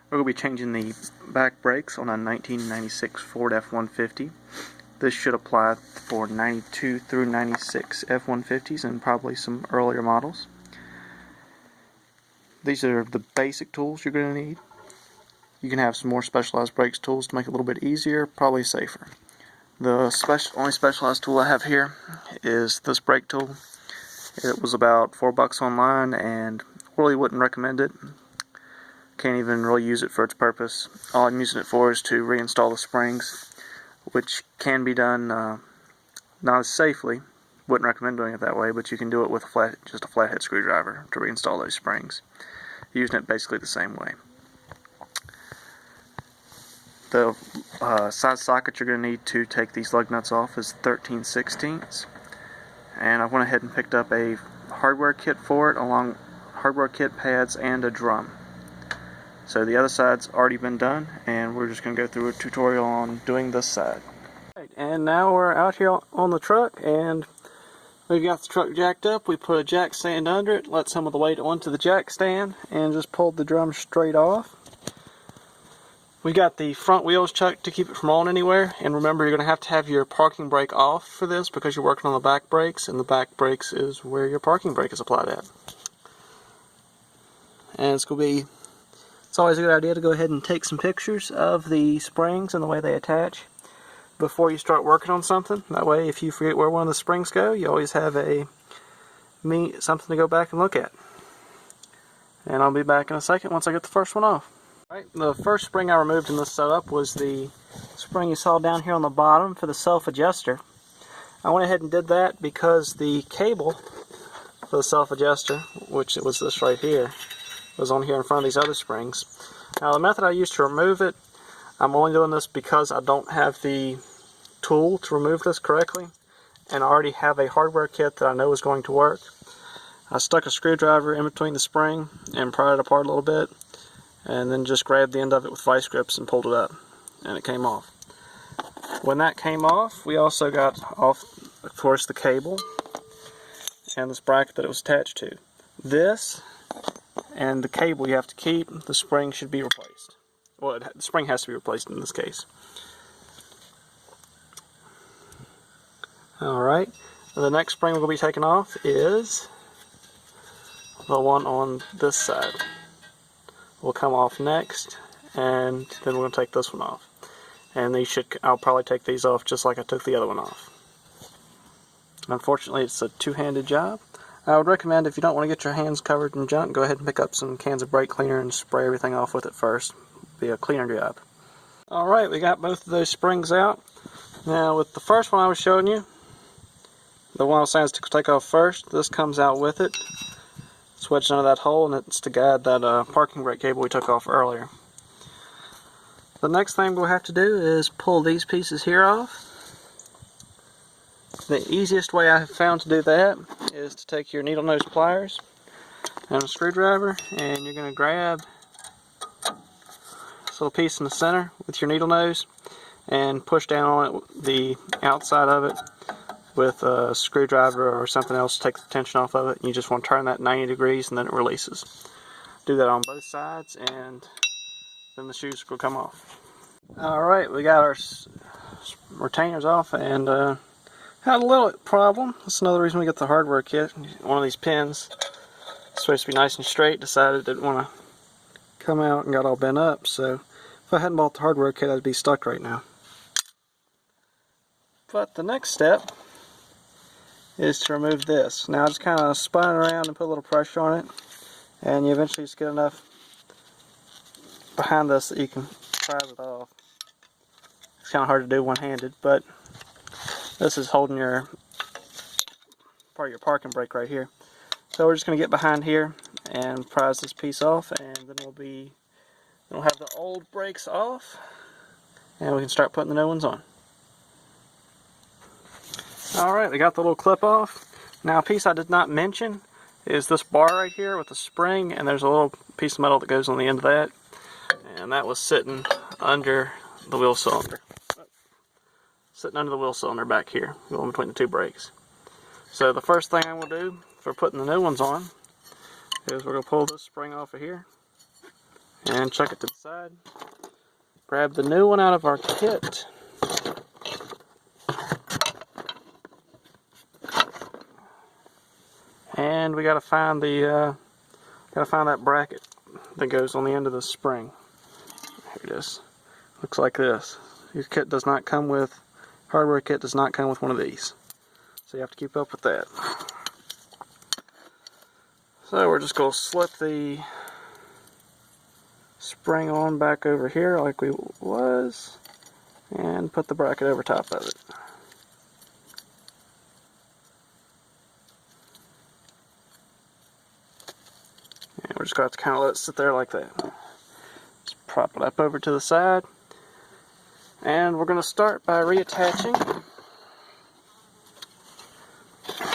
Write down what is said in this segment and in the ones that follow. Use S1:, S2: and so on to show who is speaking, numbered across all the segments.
S1: We're going to be changing the back brakes on a 1996 Ford F-150. This should apply for 92 through 96 F-150s and probably some earlier models. These are the basic tools you're going to need. You can have some more specialized brakes tools to make it a little bit easier, probably safer. The only specialized tool I have here is this brake tool. It was about $4 online and really wouldn't recommend it. Can't even really use it for its purpose. All I'm using it for is to reinstall the springs, which can be done not as safely. Wouldn't recommend doing it that way, but you can do it with just a flathead screwdriver to reinstall those springs. Using it basically the same way. The size socket you're going to need to take these lug nuts off is 13/16, and I went ahead and picked up a hardware kit for it, along hardware kit, pads, and a drum. So the other side's already been done, and we're just going to go through a tutorial on doing this side. Right, and now we're out here on the truck, and we've got the truck jacked up. We put a jack stand under it, let some of the weight onto the jack stand, and just pulled the drum straight off. We got the front wheels chucked to keep it from rolling anywhere, and remember you're going to have your parking brake off for this because you're working on the back brakes, and the back brakes is where your parking brake is applied at. And it's always a good idea to go ahead and take some pictures of the springs and the way they attach before you start working on something. That way, if you forget where one of the springs go, you always have something to go back and look at. And I'll be back in a second once I get the first one off. Right, the first spring I removed in this setup was the spring you saw down here on the bottom for the self-adjuster. I went ahead and did that because the cable for the self-adjuster, which it was this right here, was on here in front of these other springs. Now the method I used to remove it, I'm only doing this because I don't have the tool to remove this correctly, and I already have a hardware kit that I know is going to work. I stuck a screwdriver in between the spring and pried it apart a little bit, and then just grabbed the end of it with vice grips and pulled it up, and it came off. When that came off, we also got off, of course, the cable and this bracket that it was attached to. This and the cable you have to keep. The spring should be replaced. Well, the spring has to be replaced in this case. Alright, the next spring we're going to be taking off is the one on this side. Will come off next, and then we're going to take this one off. And I'll probably take these off just like I took the other one off. Unfortunately, it's a two-handed job. I would recommend, if you don't want to get your hands covered in junk, go ahead and pick up some cans of brake cleaner and spray everything off with it first. It'll be a cleaner job. Alright, we got both of those springs out. Now with the first one I was showing you, the one I was saying to take off first, this comes out with it. It's wedged under that hole, and it's to guide that parking brake cable we took off earlier. The next thing we'll have to do is pull these pieces here off. The easiest way I have found to do that is to take your needle nose pliers and a screwdriver, and you're going to grab this little piece in the center with your needle nose and push down on it, the outside of it, with a screwdriver or something else to take the tension off of it. And you just want to turn that 90 degrees and then it releases. Do that on both sides, and then the shoes will come off. Alright, we got our retainers off, and had a little problem. That's another reason we get the hardware kit. One of these pins, supposed to be nice and straight, decided it didn't want to come out and got all bent up. So if I hadn't bought the hardware kit, I'd be stuck right now. But the next step is to remove this. Now I just kind of spun it around and put a little pressure on it, and you eventually just get enough behind this that you can prise it off. It's kind of hard to do one-handed, but this is holding part of your parking brake right here. So we're just going to get behind here and prise this piece off, and then we'll have the old brakes off, and we can start putting the new ones on. Alright, we got the little clip off. Now, a piece I did not mention is this bar right here with the spring, and there's a little piece of metal that goes on the end of that, and that was sitting under the wheel cylinder. Sitting under the wheel cylinder back here, going between the two brakes. So the first thing I'm going to do for putting the new ones on is we're going to pull this spring off of here, and chuck it to the side. Grab the new one out of our kit. And we gotta find that bracket that goes on the end of the spring. Here it is. Looks like this. Your kit does not come with, hardware kit does not come with one of these. So you have to keep up with that. So we're just going to slip the spring on back over here like we was, and put the bracket over top of it. And we're just going to have to kind of let it sit there like that. Just prop it up over to the side. And we're going to start by reattaching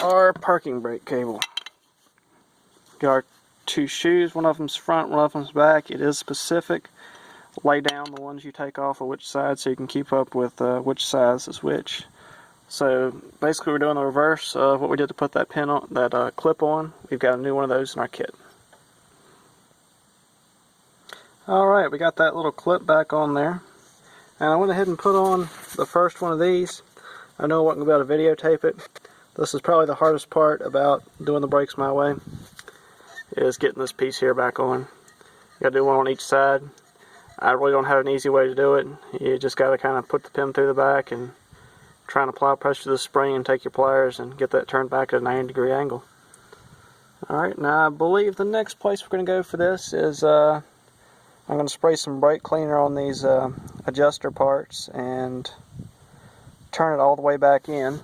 S1: our parking brake cable. Got our two shoes, one of them's front, one of them's back. It is specific. Lay down the ones you take off of which side so you can keep up with which size is which. So basically we're doing the reverse of what we did to put that pin on, that clip on. We've got a new one of those in our kit. Alright, we got that little clip back on there. And I went ahead and put on the first one of these. I know I wasn't going to be able to videotape it. This is probably the hardest part about doing the brakes my way, is getting this piece here back on. You got to do one on each side. I really don't have an easy way to do it. You just got to kind of put the pin through the back and try and apply pressure to the spring and take your pliers and get that turned back at a 90-degree angle. Alright, now I believe the next place we're going to go for this is I'm going to spray some brake cleaner on these adjuster parts and turn it all the way back in.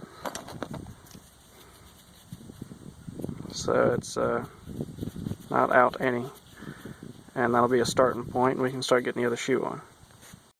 S1: So it's not out any. And that'll be a starting point and we can start getting the other shoe on.